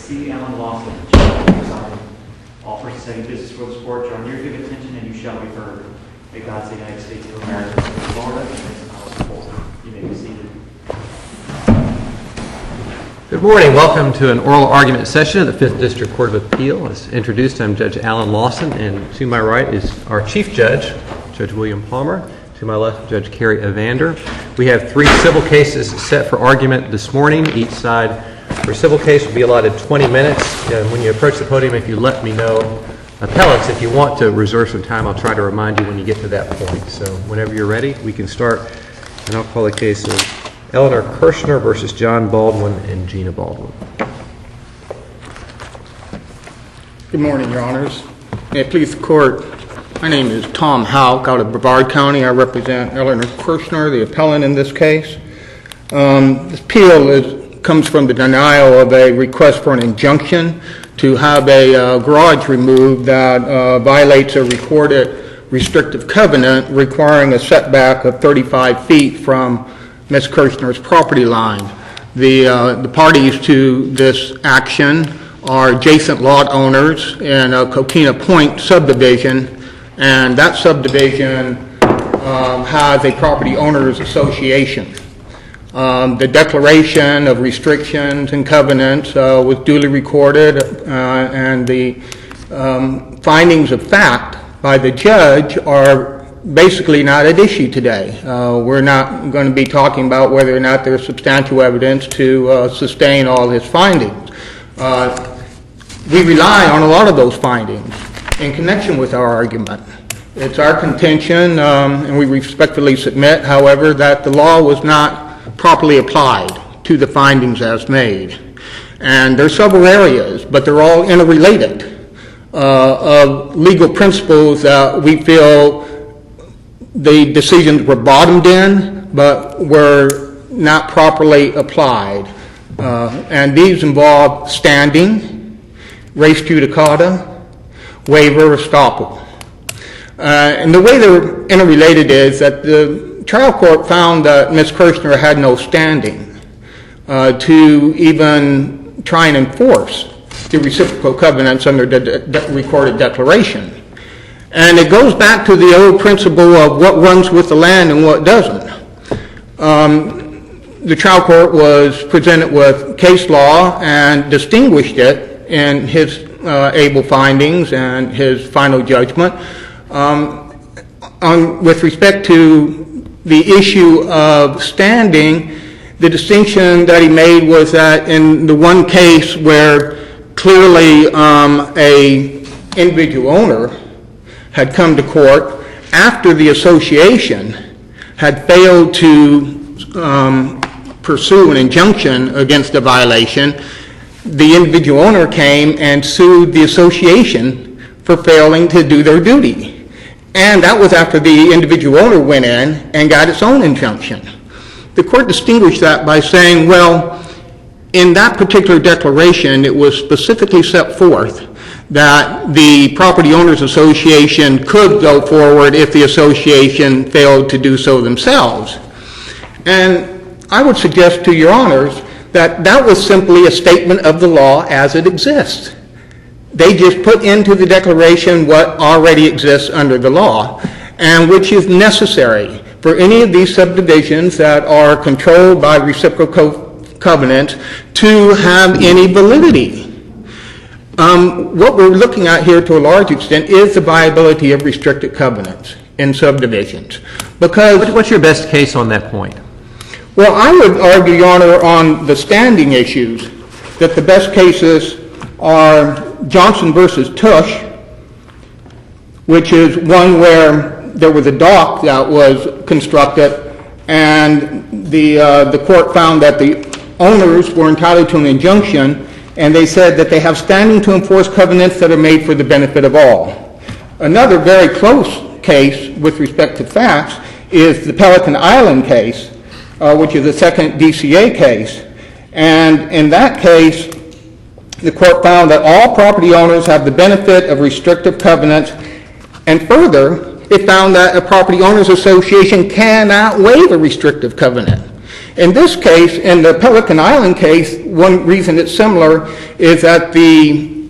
C. Alan Lawson, presiding. All persons having business for this court, draw near, give attention, and you shall be heard. May God save the United States of America, and Florida, and this house of court. You may be seated. Good morning. Welcome to an oral argument session of the 5th District Court of Appeal. As introduced, I'm Judge Alan Lawson, and to my right is our Chief Judge, Judge William Palmer. To my left, Judge Carrie Evander. We have 3 civil cases set for argument this morning. Each side for a civil case will be allotted 20 minutes. And when you approach the podium, if you let me know, appellants, if you want to reserve some time, I'll try to remind you when you get to that point. So whenever you're ready, we can start. And I'll call the case of ELEANOR KIRSCHNER versus John Baldwin and GINA Baldwin. Good morning, Your Honors. May it please the Court, my name is Tom Houck out of Brevard County. I represent ELEANOR KIRSCHNER, the appellant in this case. This appeal comes from the denial of a request for an injunction to have a garage removed that violates a recorded restrictive covenant requiring a setback of 35 feet from Ms. KIRSCHNER's property line. The parties to this action are adjacent lot owners in Coquina Point subdivision, and that subdivision has a property owners association. The declaration of restrictions and covenants was duly recorded, and the findings of fact by the judge are basically not at issue today. We're not going to be talking about whether or not there's substantial evidence to sustain all his findings. We rely on a lot of those findings in connection with our argument. It's our contention, and we respectfully submit, however, that the law was not properly applied to the findings as made. And there are several areas, but they're all interrelated, of legal principles that we feel the decisions were bottomed in, but were not properly applied. And these involve standing, res judicata, waiver, estoppel. And the way they're interrelated is that the trial court found that Ms. KIRSCHNER had no standing to even try and enforce the reciprocal covenants under the recorded declaration. And it goes back to the old principle of what runs with the land and what doesn't. The trial court was presented with case law and distinguished it in his able findings and his final judgment. With respect to the issue of standing, the distinction that he made was that in the one case where clearly a individual owner had come to court after the association had failed to pursue an injunction against a violation, the individual owner came and sued the association for failing to do their duty. And that was after the individual owner went in and got its own injunction. The court distinguished that by saying, well, in that particular declaration, it was specifically set forth that the property owners association could go forward if the association failed to do so themselves. And I would suggest to your honors that that was simply a statement of the law as it exists. They just put into the declaration what already exists under the law, and which is necessary for any of these subdivisions that are controlled by reciprocal covenants to have any validity. What we're looking at here to a large extent is the viability of restricted covenants in subdivisions. Because what's your best case on that point? Well, I would argue, Your Honor, on the standing issues, that the best cases are Johnson versus Tush, which is one where there was a dock that was constructed, and the court found that the owners were entitled to an injunction, and they said that they have standing to enforce covenants that are made for the benefit of all. Another very close case with respect to facts is the Pelican Island case, which is a second DCA case. And in that case, the court found that all property owners have the benefit of restrictive covenants, and further, it found that a property owners association cannot waive a restrictive covenant. In this case, in the Pelican Island case, one reason it's similar is that the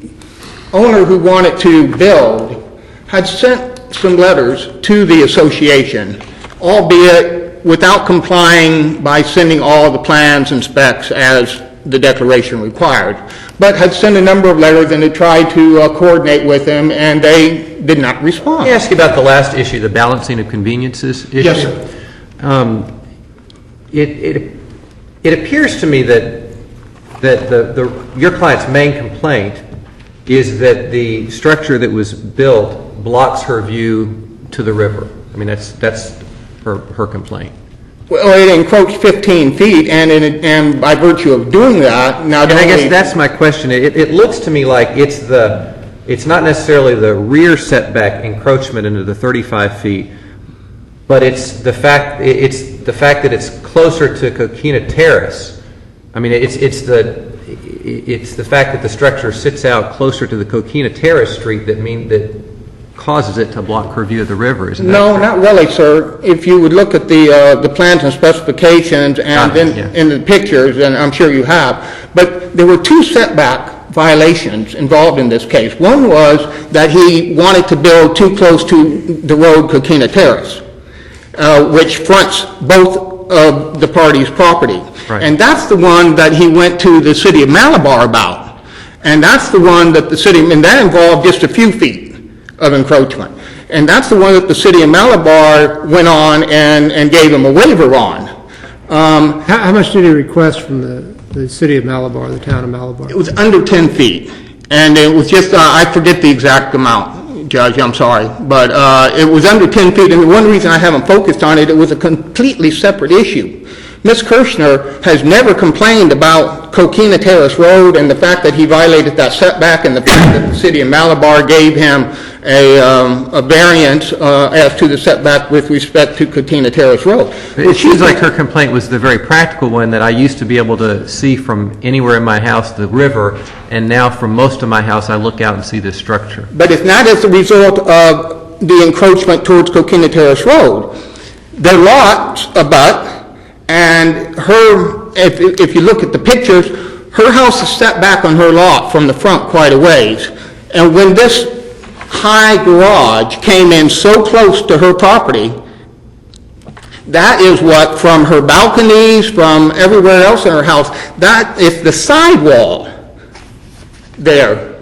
owner who wanted to build had sent some letters to the association, albeit without complying by sending all the plans and specs as the declaration required, but had sent a number of letters and had tried to coordinate with them, and they did not respond. Let me ask you about the last issue, the balancing of conveniences issue. Yes, sir. It appears to me that your client's main complaint is that the structure that was built blocks her view to the river. I mean, that's her complaint. Well, it encroached 15 feet, and by virtue of doing that, not and only... I guess that's my question. It looks to me like it's not necessarily the rear setback encroachment into the 35 feet, but it's the fact that it's closer to Coquina Terrace. I mean, it's the fact that the structure sits out closer to the Coquina Terrace street that causes it to block her view of the river, isn't that No, correct? not really, sir. If you would look at the plans and specifications and then in the pictures, and I'm sure you have, but there were two setback violations involved in this case. One was that he wanted to build too close to the road Coquina Terrace, which fronts both of the parties' property. Right. And that's the one that he went to the city of Malabar about. And that's the one that and that involved just a few feet of encroachment. And that's the one that the city of Malabar went on and gave him a waiver on. How much did he request from the city of Malabar, the town of Malabar? It was under 10 feet. And it was just, I forget the exact amount, Judge, I'm sorry. But it was under 10 feet. And the one reason I haven't focused on it, it was a completely separate issue. Ms. Kirschner has never complained about Coquina Terrace Road and the fact that he violated that setback and the fact that the city of Malabar gave him a variance as to the setback with respect to Coquina Terrace Road. It seems like her complaint was the very practical one, that I used to be able to see from anywhere in my house the river, and now from most of my house I look out and see this structure. But it's not as a result of the encroachment towards Coquina Terrace Road. Their lots abut, and if you look at the pictures, her house is set back on her lot from the front quite a ways. And when this high garage came in so close to her property, that is what, from her balconies, from everywhere else in her house, that is the sidewall there.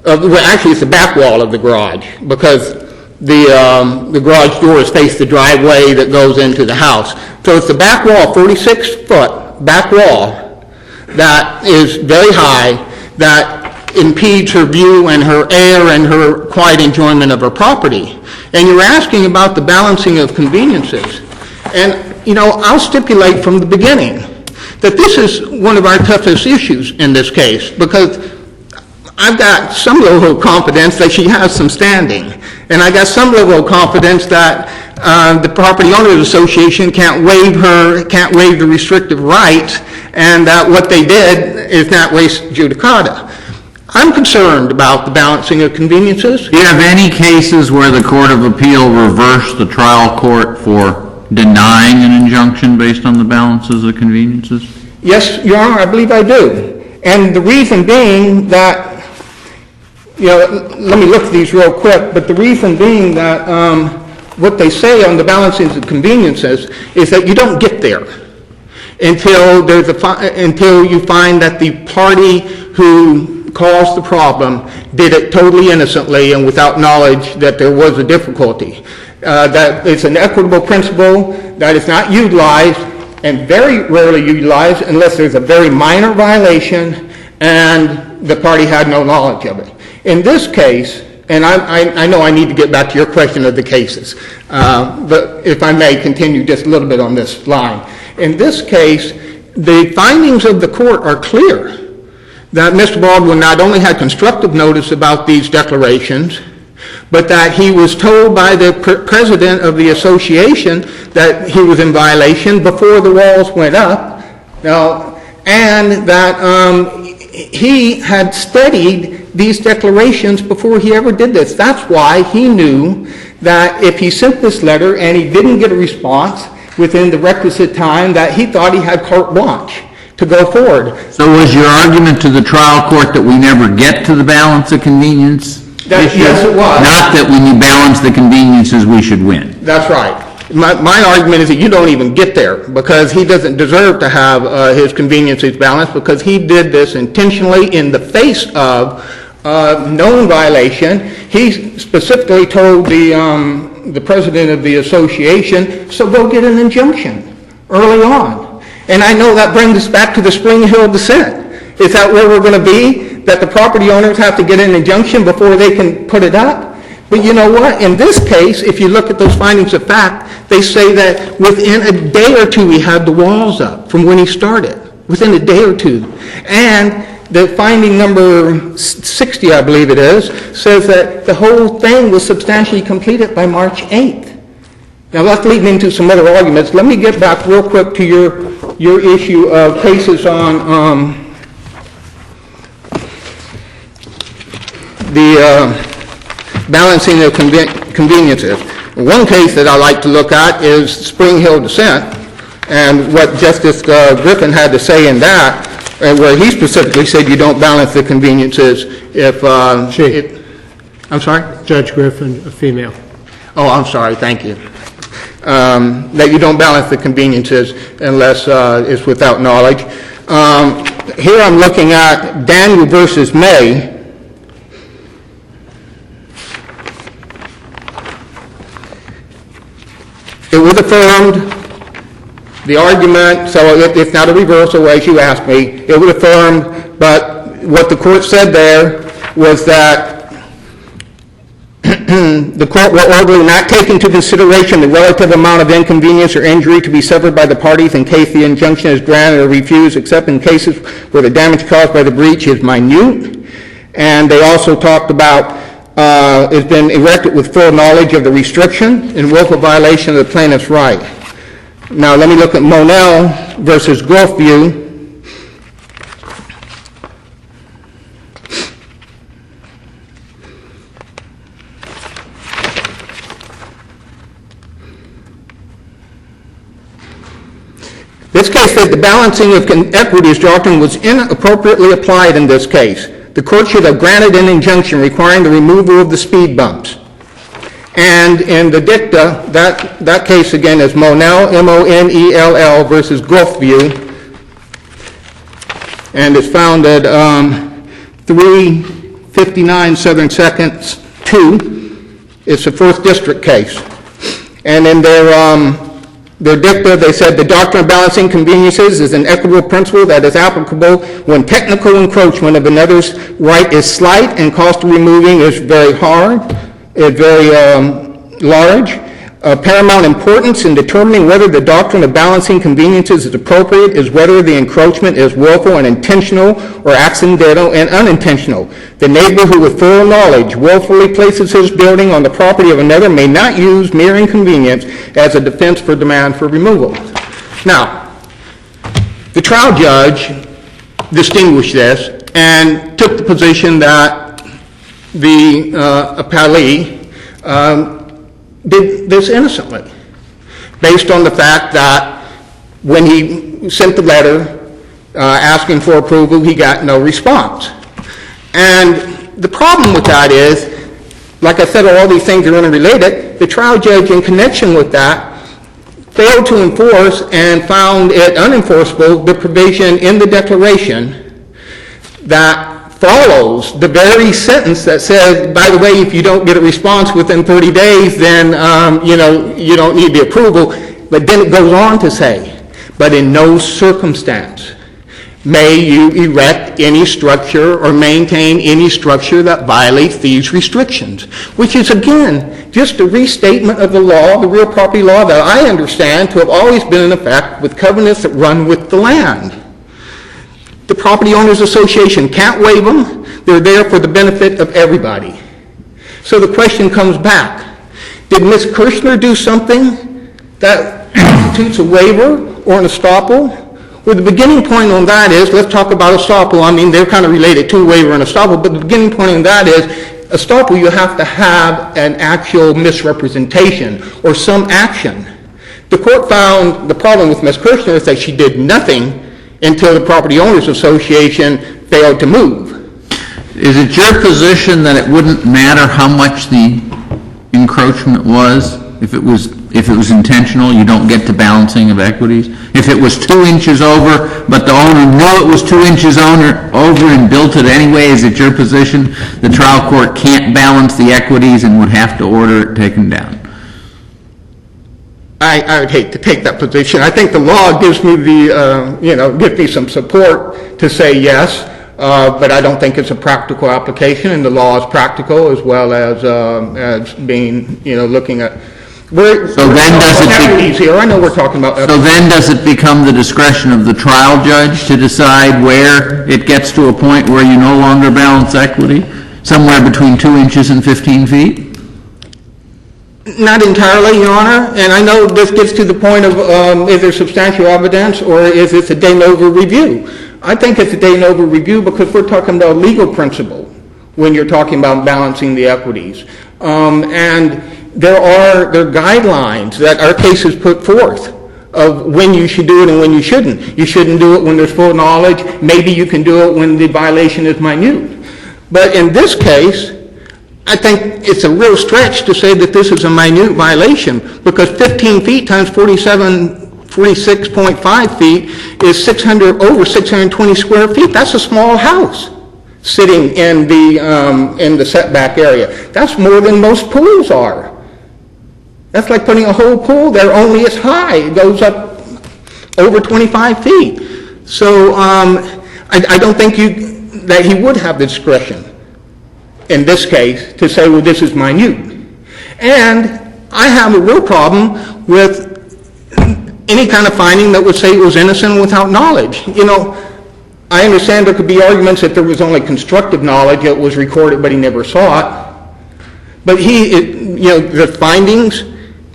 Well, actually, it's the back wall of the garage, because the garage doors face the driveway that goes into the house. So it's the back wall, 46-foot back wall, that is very high, that impedes her view and her air and her quiet enjoyment of her property. And you're asking about the balancing of conveniences. And, you know, I'll stipulate from the beginning that this is one of our toughest issues in this case, because I've got some level of confidence that she has some standing, and I got some level of confidence that the Property Owners Association can't waive the restrictive rights, and that what they did is not res judicata. I'm concerned about the balancing of conveniences. Do you have any cases where the Court of Appeal reversed the trial court for denying an injunction based on the balances of conveniences? Yes, Your Honor, I believe I do. And the reason being that, you know, let me look at these real quick, but the reason being that what they say on the balancing of conveniences is that you don't get there until you find that the party who caused the problem did it totally innocently and without knowledge that there was a difficulty. That it's an equitable principle that is not utilized, and very rarely utilized unless there's a very minor violation and the party had no knowledge of it. In this case, and I know I need to get back to your question of the cases, but if I may continue just a little bit on this line. In this case, the findings of the court are clear that Mr. Baldwin not only had constructive notice about these declarations, but that he was told by the president of the association that he was in violation before the walls went up, and that he had studied these declarations before he ever did this. That's why he knew that if he sent this letter and he didn't get a response, within the requisite time that he thought he had carte blanche to go forward. So was your argument to the trial court that we never get to the balance of convenience issue? Yes, it was. Not that when you balance the conveniences, we should win. That's right. My argument is that you don't even get there, because he doesn't deserve to have his conveniences balanced, because he did this intentionally in the face of known violation. He specifically told the president of the association, so go get an injunction early on. And I know that brings us back to the Spring Hill dissent. Is that where we're going to be? That the property owners have to get an injunction before they can put it up? But you know what? In this case, if you look at those findings of fact, they say that within a day or two he had the walls up from when he started. Within a day or two. And the finding number 60, I believe it is, says that the whole thing was substantially completed by March 8th. Now that's leading into some other arguments. Let me get back real quick to your issue of cases on the balancing of conveniences. One case that I like to look at is Spring Hill dissent, and what Justice Griffin had to say in that, and where he specifically said you don't balance the conveniences if... I'm sorry? Judge Griffin, a female. Oh, I'm sorry, thank you. That you don't balance the conveniences unless it's without knowledge. Here I'm looking at Daniel versus May. It was affirmed, the argument, so it's not a reversal as you asked me, it was affirmed, but what the court said there was that the court will order not take into consideration the relative amount of inconvenience or injury to be suffered by the parties in case the injunction is granted or refused, except in cases where the damage caused by the breach is minute. And they also talked about it's been erected with full knowledge of the restriction and willful violation of the plaintiff's right. Now let me look at Monell versus Gulfview. This case said the balancing of equities doctrine was inappropriately applied in this case. The court should have granted an injunction requiring the removal of the speed bumps. And in the dicta, that case again is Monell, M-O-N-E-L-L versus Gulfview. And it's found at 359 Southern Seconds 2. It's a 1st District case. And in their dicta, they said the doctrine of balancing conveniences is an equitable principle that is applicable when technical encroachment of another's right is slight and cost of removing is very large. Paramount importance in determining whether the doctrine of balancing conveniences is appropriate is whether the encroachment is willful and intentional or accidental and unintentional. The neighbor who with full knowledge willfully places his building on the property of another may not use mere inconvenience as a defense for demand for removal. Now, the trial judge distinguished this and took the position that the appellee did this innocently, based on the fact that when he sent the letter asking for approval, he got no response. And the problem with that is, like I said, all these things are interrelated. The trial judge, in connection with that, failed to enforce and found it unenforceable the provision in the declaration that follows the very sentence that says, by the way, if you don't get a response within 30 days, then you don't need the approval. But then it goes on to say, but in no circumstance may you erect any structure or maintain any structure that violates these restrictions, which is, again, just a restatement of the law, the real property law that I understand to have always been in effect with covenants that run with the land. The Property Owners Association can't waive them. They're there for the benefit of everybody. So the question comes back. Did Ms. Kirschner do something that constitutes a waiver or an estoppel? Well, the beginning point on that is, let's talk about estoppel. I mean, they're kind of related to waiver and estoppel, but the beginning point on that is, estoppel, you have to have an actual misrepresentation or some action The court found the problem with Ms. Kirschner is that she did nothing until the Property Owners Association failed to move. Is it your position that it wouldn't matter how much the encroachment was? If it was intentional, you don't get to balancing of equities? If it was 2 inches over, but the owner knew it was 2 inches over and built it anyway, is it your position the trial court can't balance the equities and would have to order it taken down? I would hate to take that position. I think the law gives me gives me some support to say yes, but I don't think it's a practical application, and the law is practical as well as being, looking at. So then does it easier. I know we're talking about. So then does it become the discretion of the trial judge to decide where it gets to a point where you no longer balance equity, somewhere between 2 inches and 15 feet? Not entirely, Your Honor, and I know this gets to the point of is there substantial evidence or is this a de novo review? I think it's a de novo review because we're talking about a legal principle when you're talking about balancing the equities. And there are guidelines that our cases put forth of when you should do it and when you shouldn't. You shouldn't do it when there's full knowledge. Maybe you can do it when the violation is minute. But in this case, I think it's a real stretch to say that this is a minute violation because 15 feet times 46.5 feet is over 620 square feet. That's a small house sitting in the setback area. That's more than most pools are. That's like putting a whole pool there only as high. It goes up over 25 feet. So I don't think that he would have the discretion in this case to say, well, this is minute. And I have a real problem with any kind of finding that would say it was innocent without knowledge. I understand there could be arguments that there was only constructive knowledge, it was recorded but he never saw it. But the findings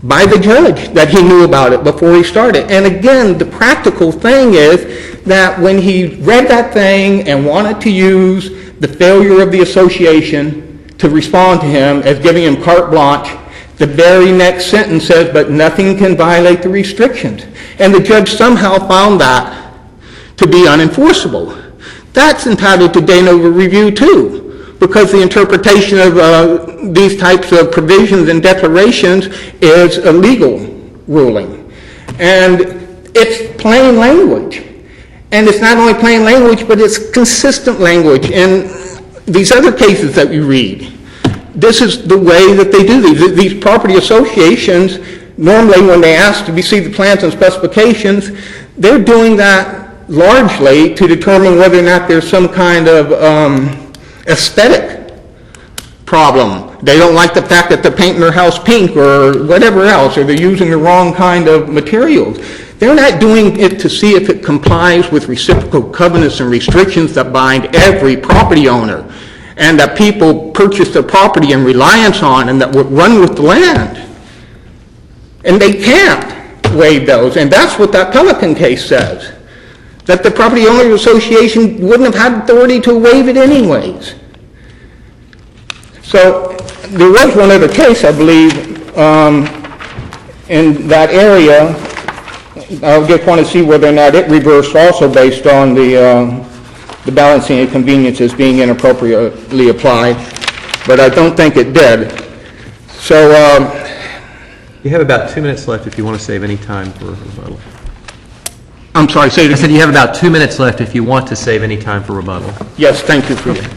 by the judge that he knew about it before he started. And again, the practical thing is that when he read that thing and wanted to use the failure of the association to respond to him as giving him carte blanche, the very next sentence says, but nothing can violate the restrictions. And the judge somehow found that to be unenforceable. That's entitled to de novo review too, because the interpretation of these types of provisions and declarations is a legal ruling. And it's plain language. And it's not only plain language, but it's consistent language. In these other cases that we read, this is the way that they do these. These property associations, normally when they ask to see the plans and specifications, they're doing that largely to determine whether or not there's some kind of aesthetic problem. They don't like the fact that they're painting their house pink or whatever else, or they're using the wrong kind of materials. They're not doing it to see if it complies with reciprocal covenants and restrictions that bind every property owner and that people purchase their property in reliance on and that would run with the land. And they can't waive those, and that's what that Pelican case says, that the Property Owners Association wouldn't have had authority to waive it anyways. So there was one other case, I believe, in that area. I just want to see whether or not it reversed also based on the balancing of conveniences being inappropriately applied, but I don't think it did. So you have about 2 minutes left if you want to save any time for rebuttal. I'm sorry, say it again. I said you have about 2 minutes left if you want to save any time for rebuttal. Yes, thank you for that.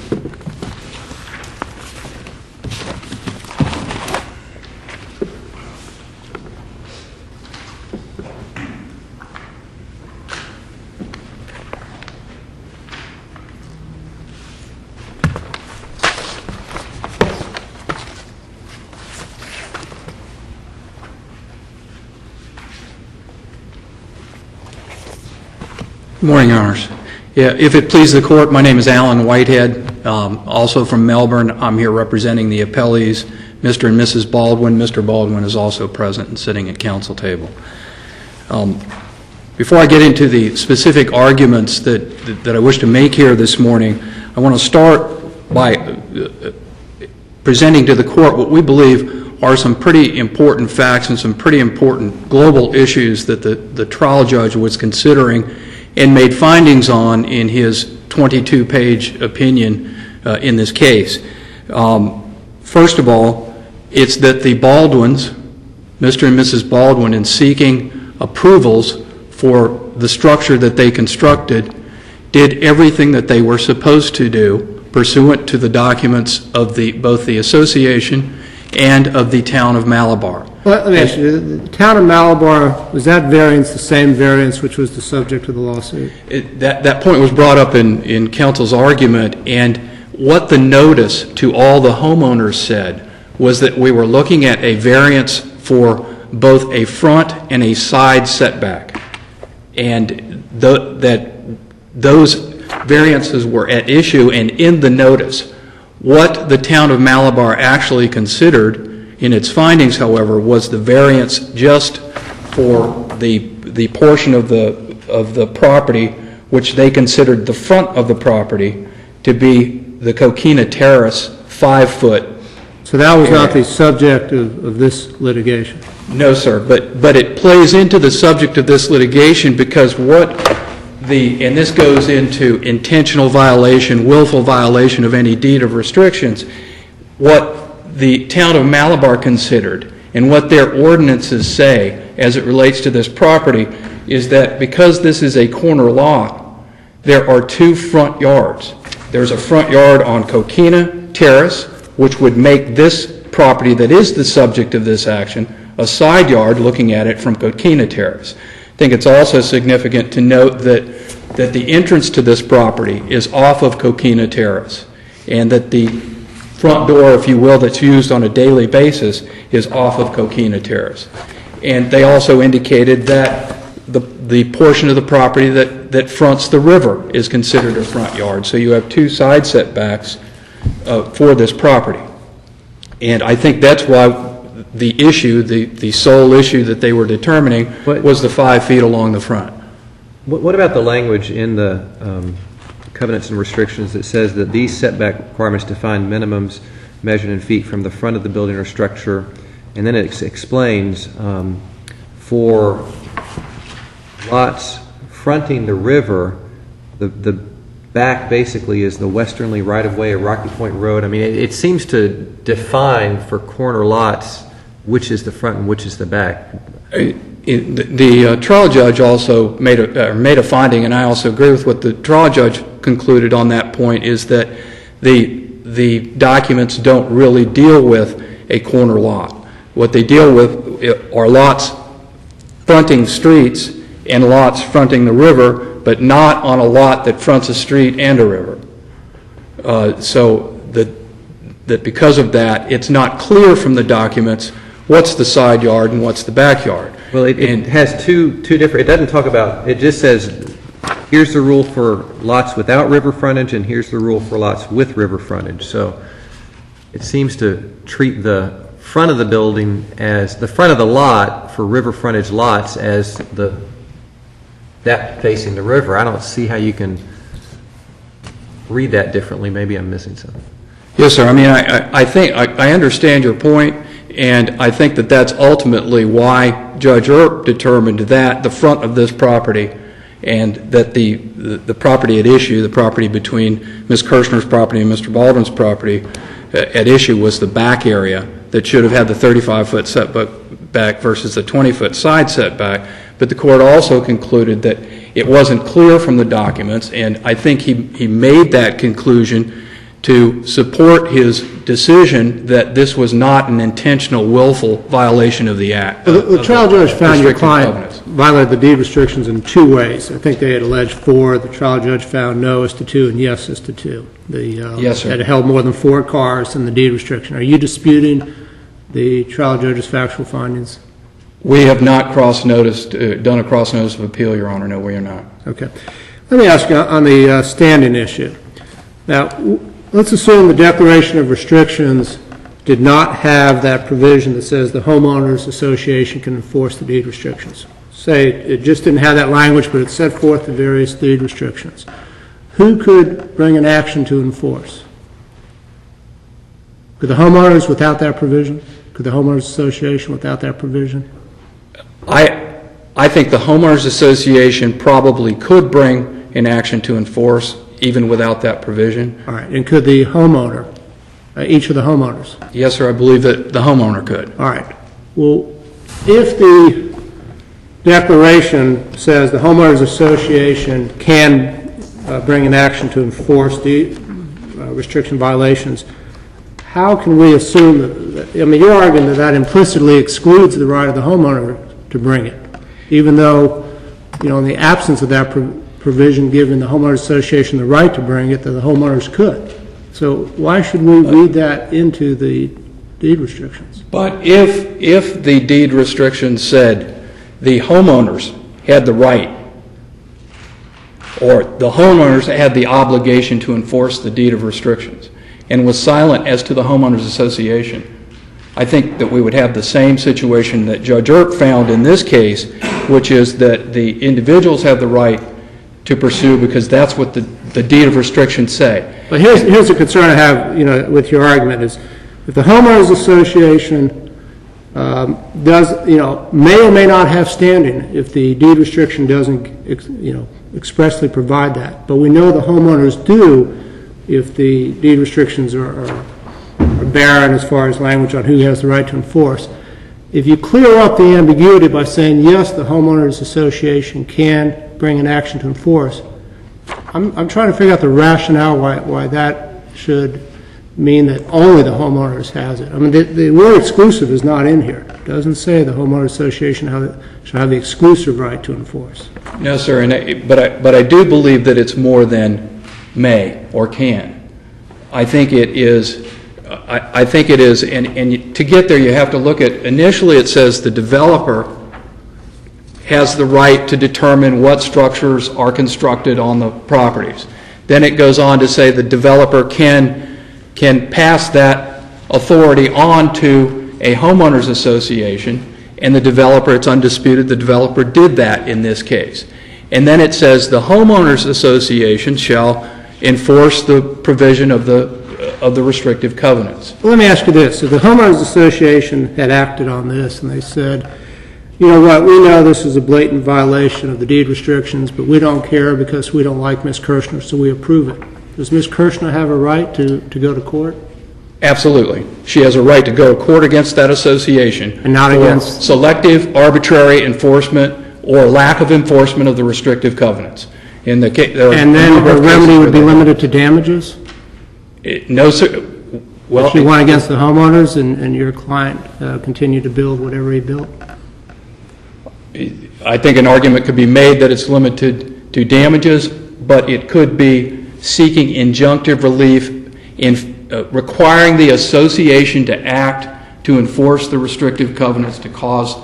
Good morning, Your Honors. If it pleases the Court, my name is Alan Whitehead, also from Melbourne. I'm here representing the appellees, Mr. and Mrs. Baldwin. Mr. Baldwin is also present and sitting at council table. Before I get into the specific arguments that I wish to make here this morning, I want to start by presenting to the Court what we believe are some pretty important facts and some pretty important global issues that the trial judge was considering and made findings on in his 22-page opinion in this case. First of all, it's that the Baldwins, Mr. and Mrs. Baldwin, in seeking approvals for the structure that they constructed, did everything that they were supposed to do pursuant to the documents of both the association and of the town of Malabar. Well, let me ask you, the town of Malabar, was that variance the same variance which was the subject of the lawsuit? That point was brought up in counsel's argument, and what the notice to all the homeowners said was that we were looking at a variance for both a front and a side setback, and that those variances were at issue. And in the notice, what the town of Malabar actually considered in its findings, however, was the variance just for the portion of the property which they considered the front of the property to be the Coquina Terrace 5-foot. So that was not the subject of this litigation? No, sir, but it plays into the subject of this litigation because and this goes into intentional violation, willful violation of any deed of restrictions, what the town of Malabar considered and what their ordinances say as it relates to this property is that because this is a corner lot, there are two front yards. There's a front yard on Coquina Terrace, which would make this property that is the subject of this action a side yard looking at it from Coquina Terrace. I think it's also significant to note that the entrance to this property is off of Coquina Terrace, and that the front door, if you will, that's used on a daily basis is off of Coquina Terrace. And they also indicated that the portion of the property that fronts the river is considered a front yard. So you have two side setbacks for this property. And I think that's why the issue, the sole issue that they were determining was the 5 feet along the front. What about the language in the covenants and restrictions that says that these setback requirements define minimums measured in feet from the front of the building or structure, and then it explains for lots fronting the river, the back basically is the westernly right-of-way or Rocky Point Road. I mean, it seems to define for corner lots which is the front and which is the back. The trial judge also made a finding, and I also agree with what the trial judge concluded on that point, is that the documents don't really deal with a corner lot. What they deal with are lots fronting streets and lots fronting the river, but not on a lot that fronts a street and a river. So that because of that, it's not clear from the documents what's the side yard and what's the backyard. Well, it has two different, it doesn't talk about, it just says, here's the rule for lots without river frontage, and here's the rule for lots with river frontage. So it seems to treat the front of the building as, the front of the lot for river frontage lots as that facing the river. I don't see how you can read that differently. Maybe I'm missing something. Yes, sir. I mean, I think I understand your point, and I think that that's ultimately why Judge Earp determined that the front of this property and that the property at issue, the property between Ms. Kirschner's property and Mr. Baldwin's property at issue, was the back area that should have had the 35-foot setback versus the 20-foot side setback. But the court also concluded that it wasn't clear from the documents, and I think he made that conclusion to support his decision that this was not an intentional, willful violation of the act. The trial judge found your client violated the deed restrictions in two ways. I think they had alleged 4. The trial judge found no as to 2 and yes as to 2. Yes, sir. Had held more than 4 cars in the deed restriction. Are you disputing the trial judge's factual findings? We have not done a cross notice of appeal, Your Honor. No, we are not. Okay. Let me ask you on the standing issue. Now, let's assume the Declaration of Restrictions did not have that provision that says the homeowners association can enforce the deed restrictions. Say it just didn't have that language, but it set forth the various deed restrictions. Who could bring an action to enforce? Could the homeowners without that provision? Could the homeowners association without that provision? I think the homeowners association probably could bring an action to enforce even without that provision. All right, and could the homeowner, each of the homeowners? Yes, sir, I believe that the homeowner could. All right. Well, if the declaration says the homeowners association can bring an action to enforce the restriction violations, how can we assume that, I mean, you're arguing that that implicitly excludes the right of the homeowner to bring it, even though, you know, in the absence of that provision giving the homeowners association the right to bring it, that the homeowners could. So why should we read that into the deed restrictions? But if the deed restrictions said the homeowners had the right, or the homeowners had the obligation to enforce the deed of restrictions, and was silent as to the homeowners association, I think that we would have the same situation that Judge Earp found in this case, which is that the individuals have the right to pursue because that's what the deed of restrictions say. But here's a concern I have, you know, with your argument is if the homeowners association does, you know, may or may not have standing if the deed restriction doesn't, you know, expressly provide that. But we know the homeowners do if the deed restrictions are barren as far as language on who has the right to enforce. If you clear up the ambiguity by saying, yes, the homeowners association can bring an action to enforce, I'm trying to figure out the rationale why that should mean that only the homeowners has it. I mean, the word exclusive is not in here. It doesn't say the homeowners association should have the exclusive right to enforce. No, sir, but I do believe that it's more than may or can. I think it is, and to get there you have to look at, initially it says the developer has the right to determine what structures are constructed on the properties. Then it goes on to say the developer can pass that authority on to a homeowners association, and the developer, it's undisputed, the developer did that in this case. And then it says the homeowners association shall enforce the provision of the restrictive covenants. Well, let me ask you this. If the homeowners association had acted on this and they said, you know what, we know this is a blatant violation of the deed restrictions, but we don't care because we don't like Ms. Kirschner, so we approve it. Does Ms. Kirschner have a right to go to court? Absolutely. She has a right to go to court against that association. And not against? Selective, arbitrary enforcement or lack of enforcement of the restrictive covenants. And then her remedy would be limited to damages? No, sir. Well, if she went against the homeowners and your client continued to build whatever he built? I think an argument could be made that it's limited to damages, but it could be seeking injunctive relief in requiring the association to act to enforce the restrictive covenants to cause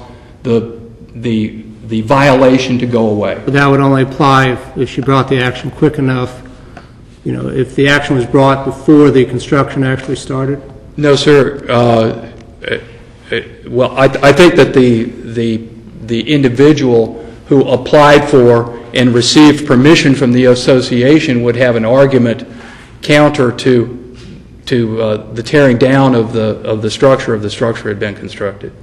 the violation to go away. But that would only apply if she brought the action quick enough, you know, if the action was brought before the construction actually started? No, sir. Well, I think that the individual who applied for and received permission from the association would have an argument counter to the tearing down of the structure had been constructed.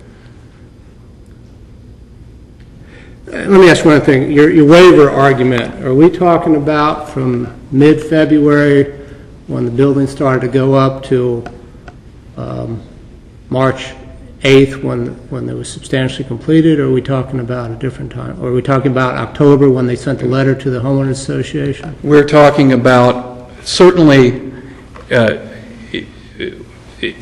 Let me ask one thing. Your waiver argument, are we talking about from mid-February when the building started to go up to March 8th when it was substantially completed, or are we talking about a different time? Or are we talking about October when they sent the letter to the homeowners association? We're talking about certainly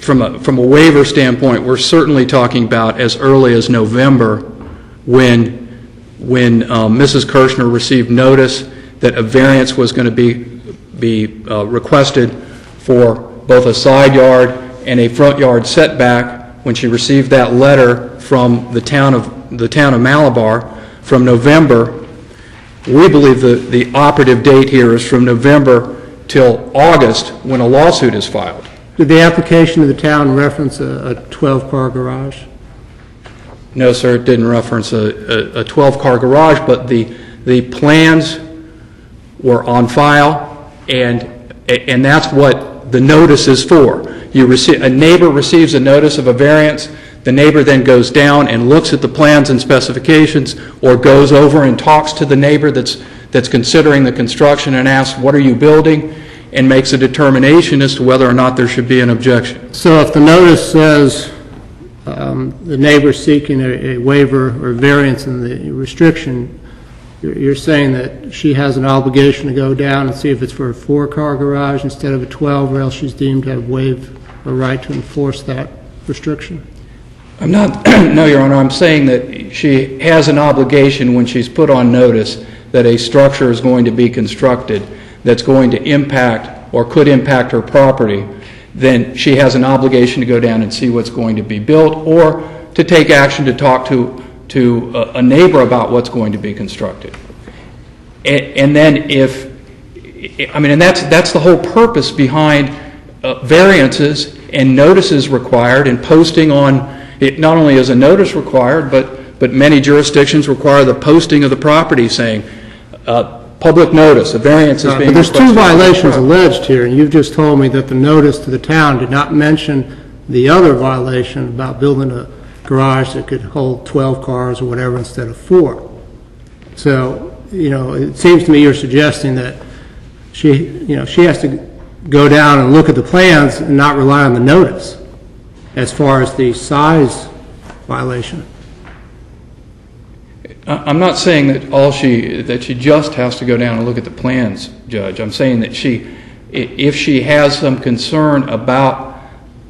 from a waiver standpoint, we're certainly talking about as early as November when Mrs. Kirschner received notice that a variance was going to be requested for both a side yard and a front yard setback. When she received that letter from the town of Malabar from November, we believe the operative date here is from November till August when a lawsuit is filed. Did the application of the town reference a 12-car garage? No, sir, it didn't reference a 12-car garage, but the plans were on file, and that's what the notice is for. A neighbor receives a notice of a variance, the neighbor then goes down and looks at the plans and specifications, or goes over and talks to the neighbor that's considering the construction and asks, what are you building? And makes a determination as to whether or not there should be an objection. So if the notice says the neighbor seeking a waiver or variance in the restriction, you're saying that she has an obligation to go down and see if it's for a 4-car garage instead of a 12, or else she's deemed to have waived a right to enforce that restriction? I'm not, no, Your Honor, I'm saying that she has an obligation when she's put on notice that a structure is going to be constructed that's going to impact or could impact her property, then she has an obligation to go down and see what's going to be built, or to take action to talk to a neighbor about what's going to be constructed. And then and that's the whole purpose behind variances and notices required, and posting on it. Not only is a notice required, but many jurisdictions require the posting of the property saying, public notice, a variance is being But there's requested. 2 violations alleged here, and you've just told me that the notice to the town did not mention the other violation about building a garage that could hold 12 cars or whatever instead of 4. So, it seems to me you're suggesting that she has to go down and look at the plans and not rely on the notice as far as the size violation. I'm not saying that she just has to go down and look at the plans, Judge. I'm saying that if she has some concern about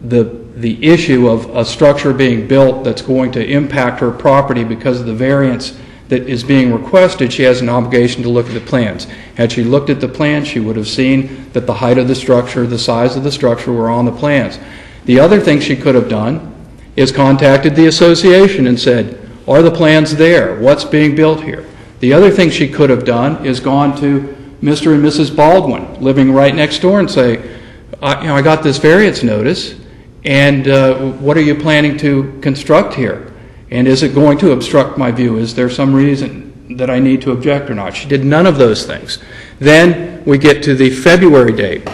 the issue of a structure being built that's going to impact her property because of the variance that is being requested, she has an obligation to look at the plans. Had she looked at the plans, she would have seen that the height of the structure, the size of the structure were on the plans. The other thing she could have done is contacted the association and said, are the plans there? What's being built here? The other thing she could have done is gone to Mr. and Mrs. Baldwin, living right next door, and say, I got this variance notice, and what are you planning to construct here? And is it going to obstruct my view? Is there some reason that I need to object or not? She did none of those things. Then we get to the February date,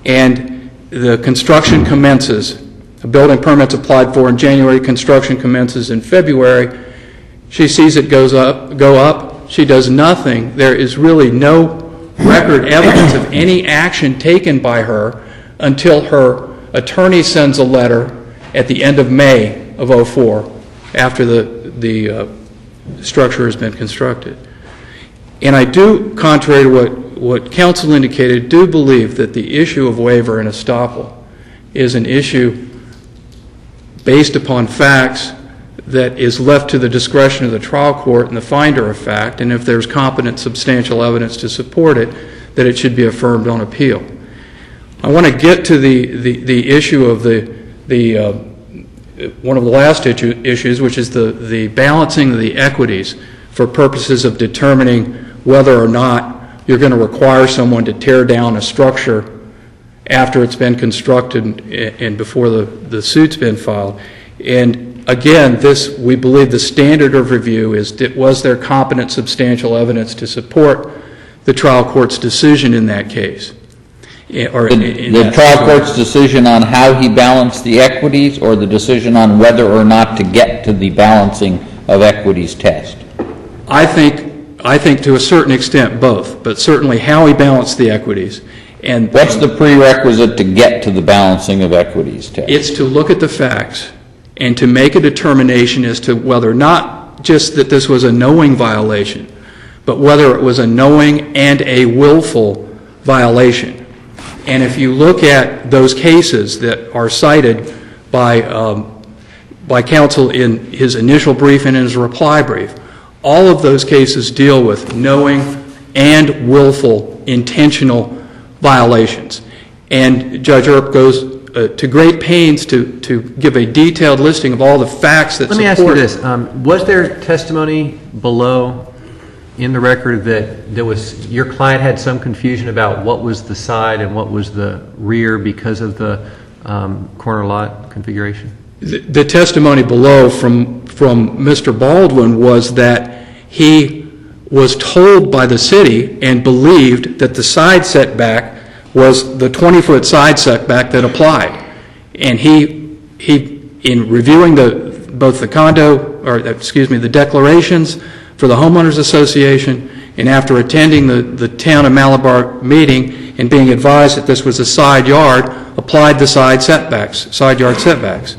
and the construction commences. A building permit's applied for in January, construction commences in February. She sees it go up. She does nothing. There is really no record evidence of any action taken by her until her attorney sends a letter at the end of May of 2004, after the structure has been constructed. And I do, contrary to what counsel indicated, do believe that the issue of waiver and estoppel is an issue based upon facts that is left to the discretion of the trial court and the finder of fact, and if there's competent substantial evidence to support it, that it should be affirmed on appeal. I want to get to the issue of one of the last issues, which is the balancing of the equities for purposes of determining whether or not you're going to require someone to tear down a structure after it's been constructed and before the suit's been filed. And again, we believe the standard of review is, was there competent substantial evidence to support the trial court's decision in that case? The trial court's decision on how he balanced the equities, or the decision on whether or not to get to the balancing of equities test? I think to a certain extent both, but certainly how he balanced the equities. And what's the prerequisite to get to the balancing of equities test? It's to look at the facts and to make a determination as to whether not just that this was a knowing violation, but whether it was a knowing and a willful violation. And if you look at those cases that are cited by counsel in his initial brief and in his reply brief, all of those cases deal with knowing and willful, intentional violations. And Judge Earp goes to great pains to give a detailed listing of all the facts that support. Let me ask you this. Was there testimony below in the record that your client had some confusion about what was the side and what was the rear because of the corner lot configuration? The testimony below from Mr. Baldwin was that he was told by the city and believed that the side setback was the 20-foot side setback that applied. And he in reviewing both the the declarations for the homeowners association, and after attending the town of Malabar meeting and being advised that this was a side yard, applied the side yard setbacks.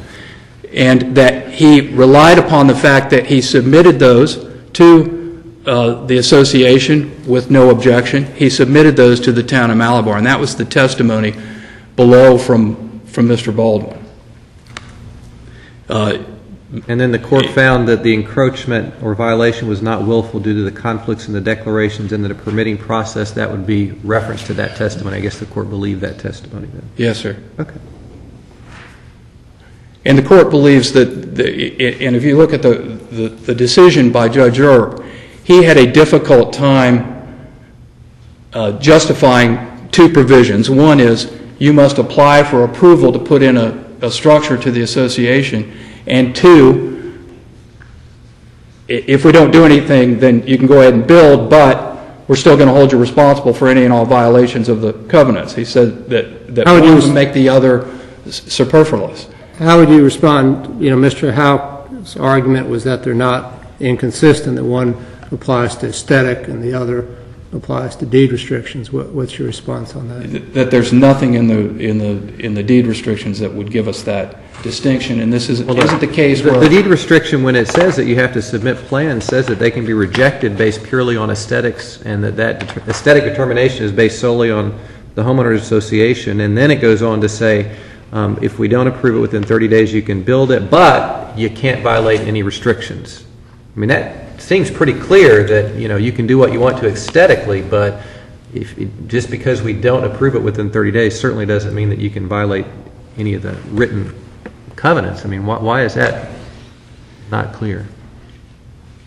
And that he relied upon the fact that he submitted those to the association with no objection. He submitted those to the town of Malabar, and that was the testimony below from Mr. Baldwin. And then the court found that the encroachment or violation was not willful due to the conflicts in the declarations and the permitting process. That would be reference to that testimony. I guess the court believed that testimony then. Yes, sir. Okay. And the court believes that, and if you look at the decision by Judge Earp, he had a difficult time justifying two provisions. One is you must apply for approval to put in a structure to the association, and two, if we don't do anything, then you can go ahead and build, but we're still going to hold you responsible for any and all violations of the covenants. He said that one would make the other superfluous. How would you respond? Mr. Houck's argument was that they're not inconsistent, that one applies to aesthetic and the other applies to deed restrictions. What's your response on that? That there's nothing in the deed restrictions that would give us that distinction, and this isn't the case where... The deed restriction, when it says that you have to submit plans, says that they can be rejected based purely on aesthetics, and that aesthetic determination is based solely on the homeowners association, and then it goes on to say, if we don't approve it within 30 days, you can build it, but you can't violate any restrictions. I mean, that seems pretty clear that, you can do what you want to aesthetically, but just because we don't approve it within 30 days certainly doesn't mean that you can violate any of the written covenants. I mean, why is that not clear?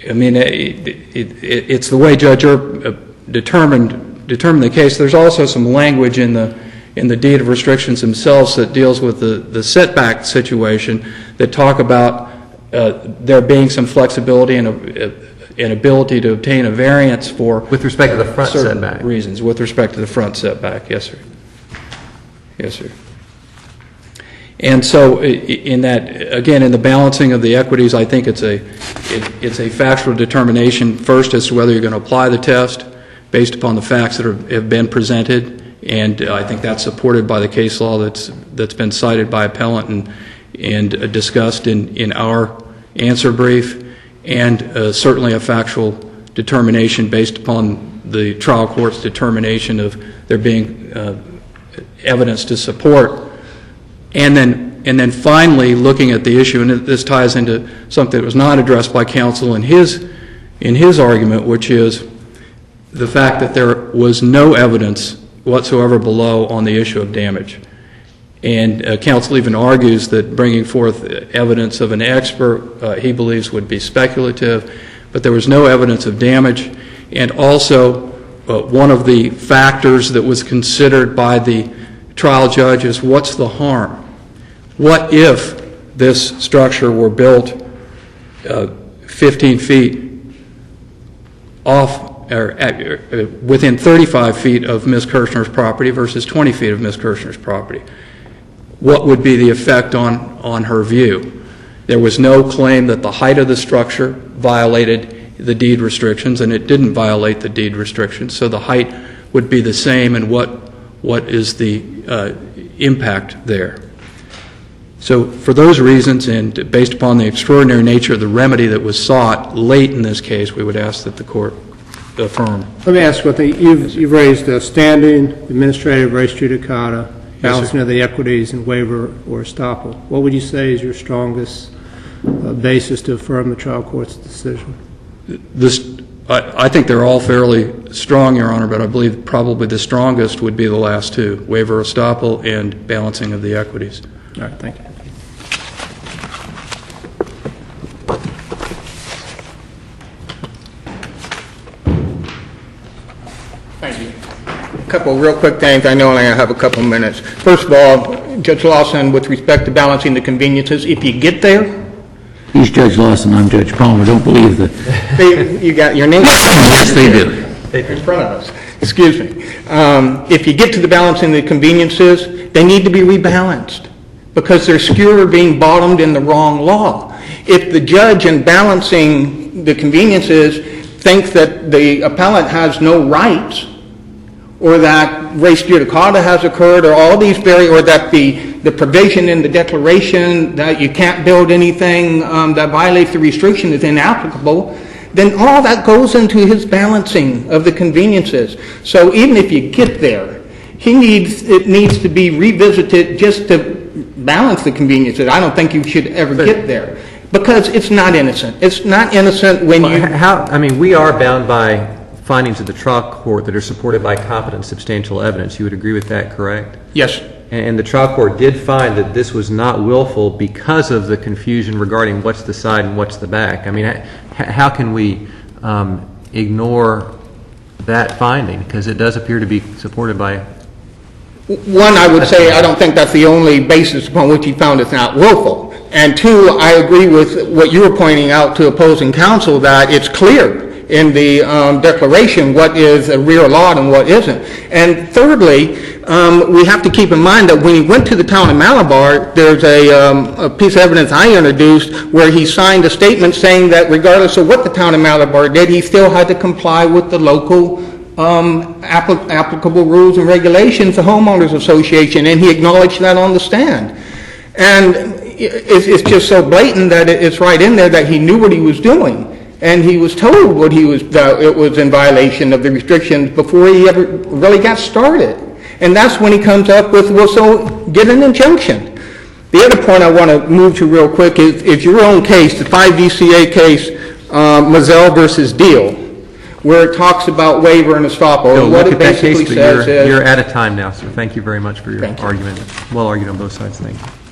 I mean, it's the way Judge Earp determined the case. There's also some language in the deed of restrictions themselves that deals with the setback situation that talk about there being some flexibility and an ability to obtain a variance for... With respect to the front setback. ...reasons, with respect to the front setback. Yes, sir. Yes, sir. And so in that, again, in the balancing of the equities, I think it's a factual determination first as to whether you're going to apply the test based upon the facts that have been presented, and I think that's supported by the case law that's been cited by appellant and discussed in our answer brief, and certainly a factual determination based upon the trial court's determination of there being evidence to support. And then finally, looking at the issue, and this ties into something that was not addressed by counsel in his argument, which is the fact that there was no evidence whatsoever below on the issue of damage. And counsel even argues that bringing forth evidence of an expert he believes would be speculative, but there was no evidence of damage. And also, one of the factors that was considered by the trial judge is what's the harm? What if this structure were built 15 feet off, or within 35 feet of Ms. Kirschner's property versus 20 feet of Ms. Kirschner's property? What would be the effect on her view? There was no claim that the height of the structure violated the deed restrictions, and it didn't violate the deed restrictions, so the height would be the same, and what is the impact there? So for those reasons, and based upon the extraordinary nature of the remedy that was sought late in this case, we would ask that the court affirm. Let me ask one thing. You've raised standing, administrative, res judicata, balancing of the equities, and waiver or estoppel. What would you say is your strongest basis to affirm the trial court's decision? I think they're all fairly strong, Your Honor, but I believe probably the strongest would be the last two, waiver, estoppel, and balancing of the equities. All right, thank you. Thank you. A couple of real quick things. I know I only have a couple of minutes. First of all, Judge Lawson, with respect to balancing the conveniences, if you get there... He's Judge Lawson, I'm Judge Palmer. Don't believe that. You got your name? Yes, they do. In front of us. excuse me, if you get to the balancing the conveniences, they need to be rebalanced because they're skewed or being bottomed in the wrong law. If the judge in balancing the conveniences thinks that the appellant has no rights, or that res judicata has occurred, or all these or that the provision in the declaration that you can't build anything that violates the restriction is inapplicable, then all that goes into his balancing of the conveniences. So even if you get there, it needs to be revisited just to balance the conveniences. I don't think you should ever get there because it's not innocent. It's not innocent when you... we are bound by findings of the trial court that are supported by competent substantial evidence. You would agree with that, correct? Yes. And the trial court did find that this was not willful because of the confusion regarding what's the side and what's the back. I mean, how can we ignore that finding? Because it does appear to be supported by... One, I would say I don't think that's the only basis upon which he found it's not willful. And two, I agree with what you were pointing out to opposing counsel, that it's clear in the declaration what is a rear lot and what isn't. And thirdly, we have to keep in mind that when he went to the town of Malabar, there's a piece of evidence I introduced where he signed a statement saying that regardless of what the town of Malabar did, he still had to comply with the local applicable rules and regulations, the homeowners association, and he acknowledged that on the stand. And it's just so blatant that it's right in there that he knew what he was doing. And he was told that it was in violation of the restrictions before he ever really got started. And that's when he comes up with, well, so get an injunction. The other point I want to move to real quick is your own case, the 5 DCA case, Mazzell versus Deal, where it talks about waiver and estoppel. No, what look it at that case, basically but says is... you're out of time now, so thank you very much for your Thank you. argument. Well argued on both sides. Thank you.